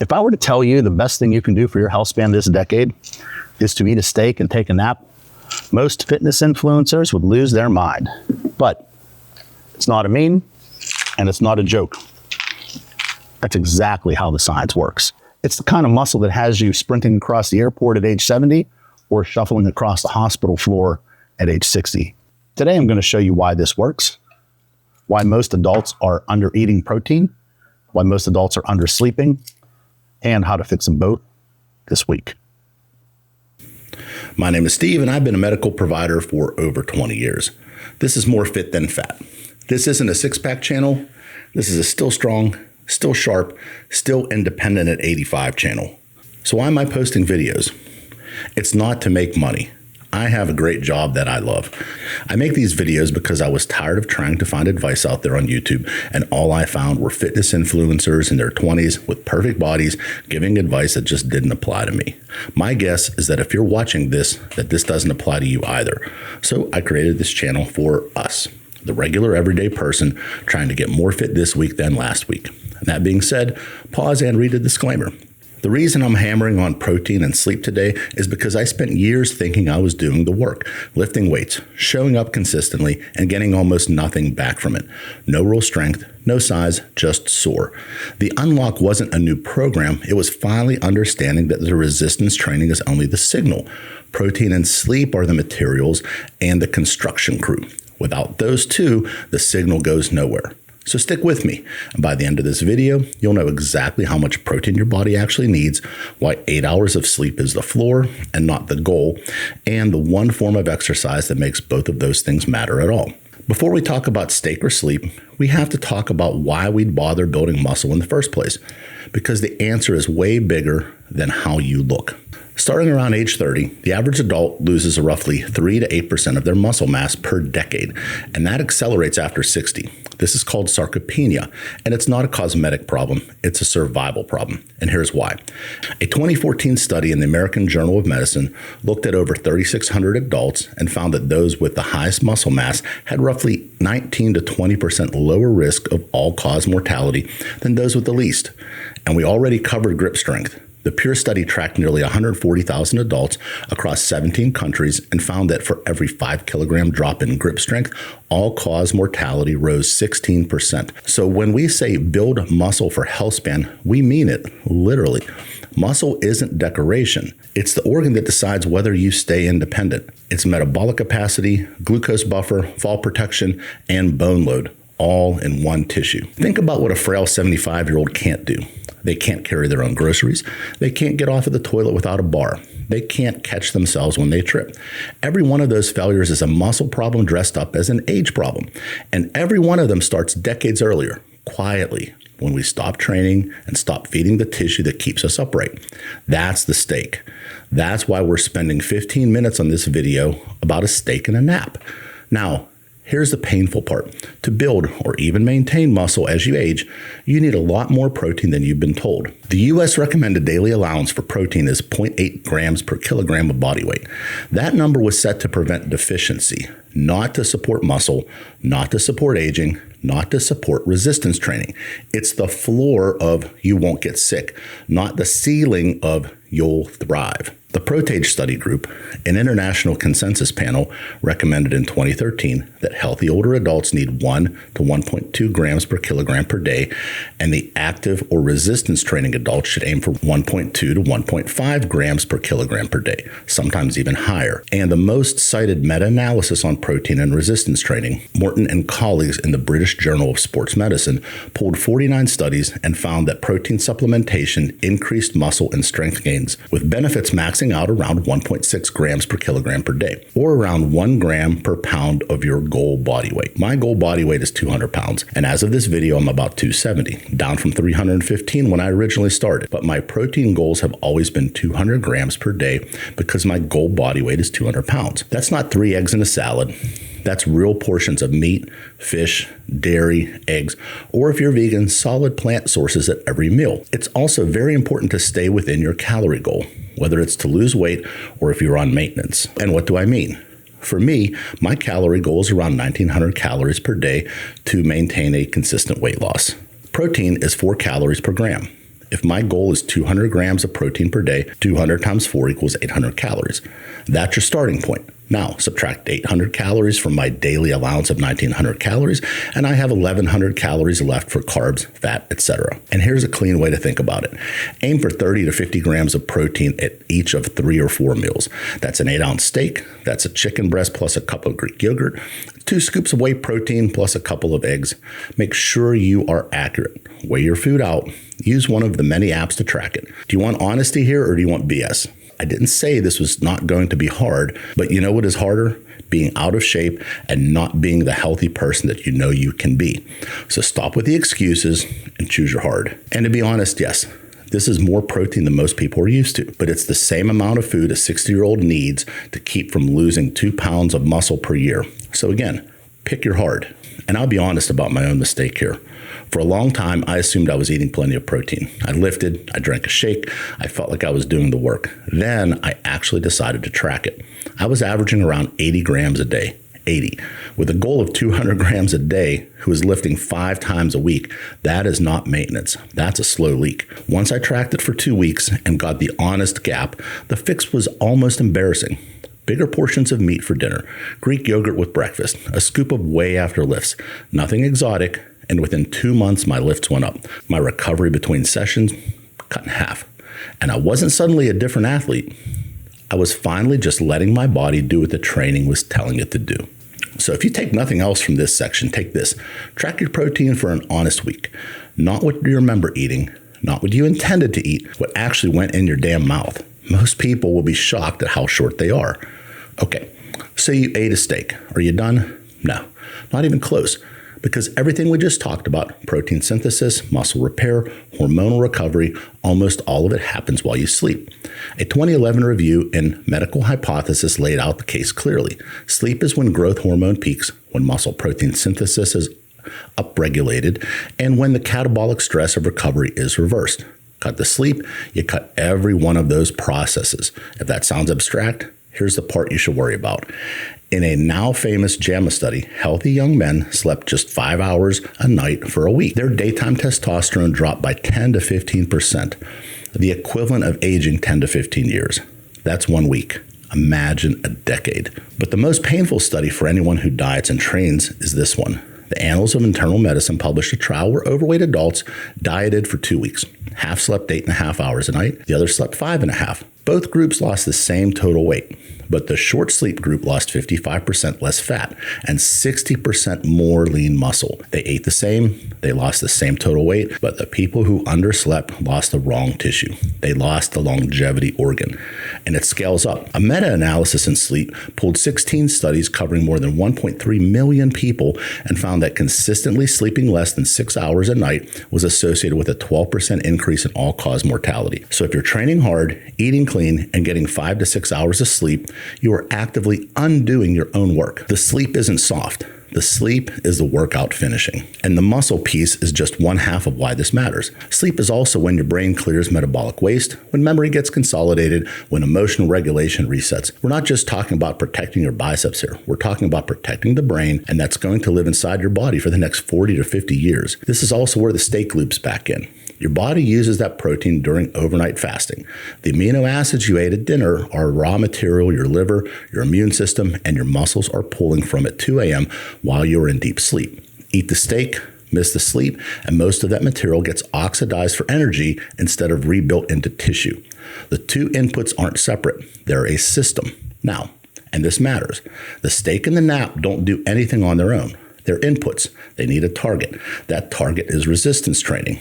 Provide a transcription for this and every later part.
If I were to tell you the best thing you can do for your health span this decade is to eat a steak and take a nap, most fitness influencers would lose their mind. But it's not a meme and it's not a joke. That's exactly how the science works. It's the kind of muscle that has you sprinting across the airport at age 70 or shuffling across the hospital floor at age 60. Today, I'm going to show you why this works, why most adults are under eating protein, why most adults are under sleeping, and how to fix them both this week. My name is Steve, and I've been a medical provider for over 20 years. This is More Fit Than Fat. This isn't a six-pack channel. This is a still strong, still sharp, still independent at 85 channel. So why am I posting videos? It's not to make money. I have a great job that I love. I make these videos because I was tired of trying to find advice out there on YouTube, and all I found were fitness influencers in their 20s with perfect bodies giving advice that just didn't apply to me. My guess is that if you're watching this, that this doesn't apply to you either. So I created this channel for us, the regular everyday person trying to get more fit this week than last week. And that being said, pause and read the disclaimer. The reason I'm hammering on protein and sleep today is because I spent years thinking I was doing the work, lifting weights, showing up consistently, and getting almost nothing back from it. No real strength, no size, just sore. The unlock wasn't a new program. It was finally understanding that the resistance training is only the signal. Protein and sleep are the materials and the construction crew. Without those two, the signal goes nowhere. So stick with me, and by the end of this video, you'll know exactly how much protein your body actually needs, why 8 hours of sleep is the floor and not the goal, and the one form of exercise that makes both of those things matter at all. Before we talk about steak or sleep, we have to talk about why we'd bother building muscle in the first place, because the answer is way bigger than how you look. Starting around age 30, the average adult loses roughly 3 to 8% of their muscle mass per decade, and that accelerates after 60. This is called sarcopenia, and it's not a cosmetic problem, it's a survival problem, and here's why. A 2014 study in the American Journal of Medicine looked at over 3,600 adults and found that those with the highest muscle mass had roughly 19 to 20% lower risk of all-cause mortality than those with the least. And we already covered grip strength. The PURE study tracked nearly 140,000 adults across 17 countries and found that for every 5 kilogram drop in grip strength, all-cause mortality rose 16%. So when we say build muscle for health span, we mean it, literally. Muscle isn't decoration. It's the organ that decides whether you stay independent. It's metabolic capacity, glucose buffer, fall protection, and bone load, all in one tissue. Think about what a frail 75-year-old can't do. They can't carry their own groceries. They can't get off of the toilet without a bar. They can't catch themselves when they trip. Every one of those failures is a muscle problem dressed up as an age problem. And every one of them starts decades earlier, quietly, when we stop training and stop feeding the tissue that keeps us upright. That's the steak. That's why we're spending 15 minutes on this video about a steak and a nap. Now, here's the painful part. To build or even maintain muscle as you age, you need a lot more protein than you've been told. The U.S. recommended daily allowance for protein is 0.8 grams per kilogram of body weight. That number was set to prevent deficiency, not to support muscle, not to support aging, not to support resistance training. It's the floor of you won't get sick, not the ceiling of you'll thrive. The Protage Study Group, an international consensus panel, recommended in 2013 that healthy older adults need 1 to 1.2 grams per kilogram per day, and the active or resistance training adults should aim for 1.2 to 1.5 grams per kilogram per day, sometimes even higher. And the most cited meta-analysis on protein and resistance training, Morton and colleagues in the British Journal of Sports Medicine pulled 49 studies and found that protein supplementation increased muscle and strength gains, with benefits maximized out around 1.6 grams per kilogram per day, or around 1 gram per pound of your goal body weight. My goal body weight is 200 pounds, and as of this video, I'm about 270, down from 315 when I originally started. But my protein goals have always been 200 grams per day because my goal body weight is 200 pounds. That's not 3 eggs in a salad. That's real portions of meat, fish, dairy, eggs, or if you're vegan, solid plant sources at every meal. It's also very important to stay within your calorie goal, whether it's to lose weight or if you're on maintenance. And what do I mean? For me, my calorie goal is around 1,900 calories per day to maintain a consistent weight loss. Protein is 4 calories per gram. If my goal is 200 grams of protein per day, 200 times 4 equals 800 calories. That's your starting point. Now, subtract 800 calories from my daily allowance of 1,900 calories, and I have 1,100 calories left for carbs, fat, etc. And here's a clean way to think about it. Aim for 30 to 50 grams of protein at each of 3 or 4 meals. That's an 8-ounce steak. That's a chicken breast plus a cup of Greek yogurt, 2 scoops of whey protein plus a couple of eggs. Make sure you are accurate. Weigh your food out. Use one of the many apps to track it. Do you want honesty here or do you want BS? I didn't say this was not going to be hard, but you know what is harder? Being out of shape and not being the healthy person that you know you can be. So stop with the excuses and choose your hard. And to be honest, yes, this is more protein than most people are used to, but it's the same amount of food a 60-year-old needs to keep from losing 2 pounds of muscle per year. So again, pick your hard. And I'll be honest about my own mistake here. For a long time, I assumed I was eating plenty of protein. I lifted, I drank a shake, I felt like I was doing the work. Then I actually decided to track it. I was averaging around 80 grams a day, 80. With a goal of 200 grams a day, who is lifting 5 times a week, that is not maintenance. That's a slow leak. Once I tracked it for 2 weeks and got the honest gap, the fix was almost embarrassing. Bigger portions of meat for dinner, Greek yogurt with breakfast, a scoop of whey after lifts, nothing exotic, and within 2 months, my lifts went up. My recovery between sessions cut in half. And I wasn't suddenly a different athlete. I was finally just letting my body do what the training was telling it to do. So if you take nothing else from this section, take this. Track your protein for an honest week. Not what you remember eating, not what you intended to eat, what actually went in your damn mouth. Most people will be shocked at how short they are. Okay, so you ate a steak. Are you done? No, not even close. Because everything we just talked about, protein synthesis, muscle repair, hormonal recovery, almost all of it happens while you sleep. A 2011 review in Medical Hypothesis laid out the case clearly. Sleep is when growth hormone peaks, when muscle protein synthesis is upregulated, and when the catabolic stress of recovery is reversed. Cut the sleep, you cut every one of those processes. If that sounds abstract, here's the part you should worry about. In a now famous JAMA study, healthy young men slept just 5 hours a night for a week. Their daytime testosterone dropped by 10 to 15%, the equivalent of aging 10 to 15 years. That's 1 week. Imagine a decade. But the most painful study for anyone who diets and trains is this one. The Annals of Internal Medicine published a trial where overweight adults dieted for 2 weeks. Half slept 8.5 hours a night, the other slept 5.5. Both groups lost the same total weight, but the short sleep group lost 55% less fat and 60% more lean muscle. They ate the same, they lost the same total weight, but the people who underslept lost the wrong tissue. They lost the longevity organ. And it scales up. A meta-analysis in sleep pulled 16 studies covering more than 1.3 million people and found that consistently sleeping less than 6 hours a night was associated with a 12% increase in all-cause mortality. So if you're training hard, eating clean, and getting 5 to 6 hours of sleep, you are actively undoing your own work. The sleep isn't soft. The sleep is the workout finishing. And the muscle piece is just one half of why this matters. Sleep is also when your brain clears metabolic waste, when memory gets consolidated, when emotional regulation resets. We're not just talking about protecting your biceps here. We're talking about protecting the brain, and that's going to live inside your body for the next 40 to 50 years. This is also where the steak loops back in. Your body uses that protein during overnight fasting. The amino acids you ate at dinner are raw material your liver, your immune system, and your muscles are pulling from at 2 a.m. while you're in deep sleep. Eat the steak, miss the sleep, and most of that material gets oxidized for energy instead of rebuilt into tissue. The two inputs aren't separate. They're a system. Now, and this matters, the steak and the nap don't do anything on their own. They're inputs. They need a target. That target is resistance training.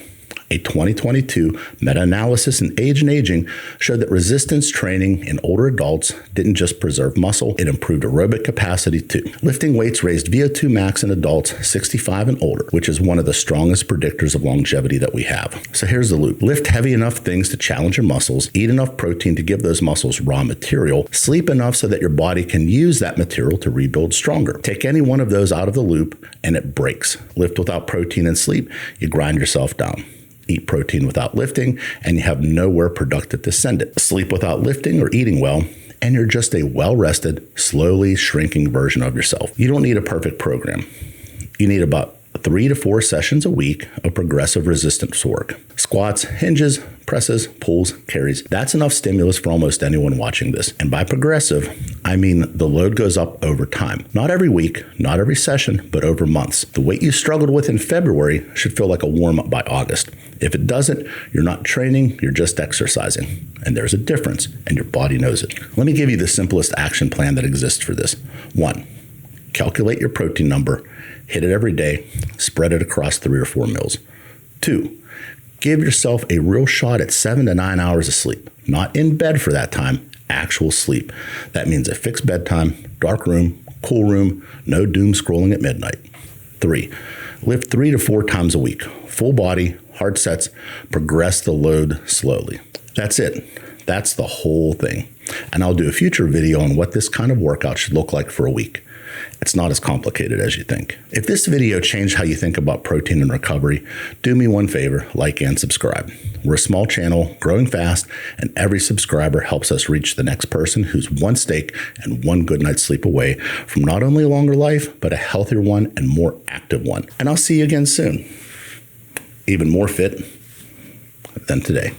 A 2022 meta-analysis in Age and Aging showed that resistance training in older adults didn't just preserve muscle, it improved aerobic capacity too. Lifting weights raised VO2 max in adults 65 and older, which is one of the strongest predictors of longevity that we have. So here's the loop. Lift heavy enough things to challenge your muscles, eat enough protein to give those muscles raw material, sleep enough so that your body can use that material to rebuild stronger. Take any one of those out of the loop and it breaks. Lift without protein and sleep, you grind yourself down. Eat protein without lifting, and you have nowhere productive to send it. Sleep without lifting or eating well, and you're just a well-rested, slowly shrinking version of yourself. You don't need a perfect program. You need about 3 to 4 sessions a week of progressive resistance work. Squats, hinges, presses, pulls, carries. That's enough stimulus for almost anyone watching this. And by progressive, I mean the load goes up over time. Not every week, not every session, but over months. The weight you struggled with in February should feel like a warm-up by August. If it doesn't, you're not training, you're just exercising. And there's a difference, and your body knows it. Let me give you the simplest action plan that exists for this. 1, calculate your protein number, hit it every day, spread it across 3 or 4 meals. 2, give yourself a real shot at 7 to 9 hours of sleep. Not in bed for that time, actual sleep. That means a fixed bedtime, dark room, cool room, no doom scrolling at midnight. 3, lift 3 to 4 times a week. Full body, hard sets, progress the load slowly. That's it. That's the whole thing. And I'll do a future video on what this kind of workout should look like for a week. It's not as complicated as you think. If this video changed how you think about protein and recovery, do me one favor, like and subscribe. We're a small channel, growing fast, and every subscriber helps us reach the next person who's one steak and one good night's sleep away from not only a longer life, but a healthier one and more active one. And I'll see you again soon. Even more fit than today.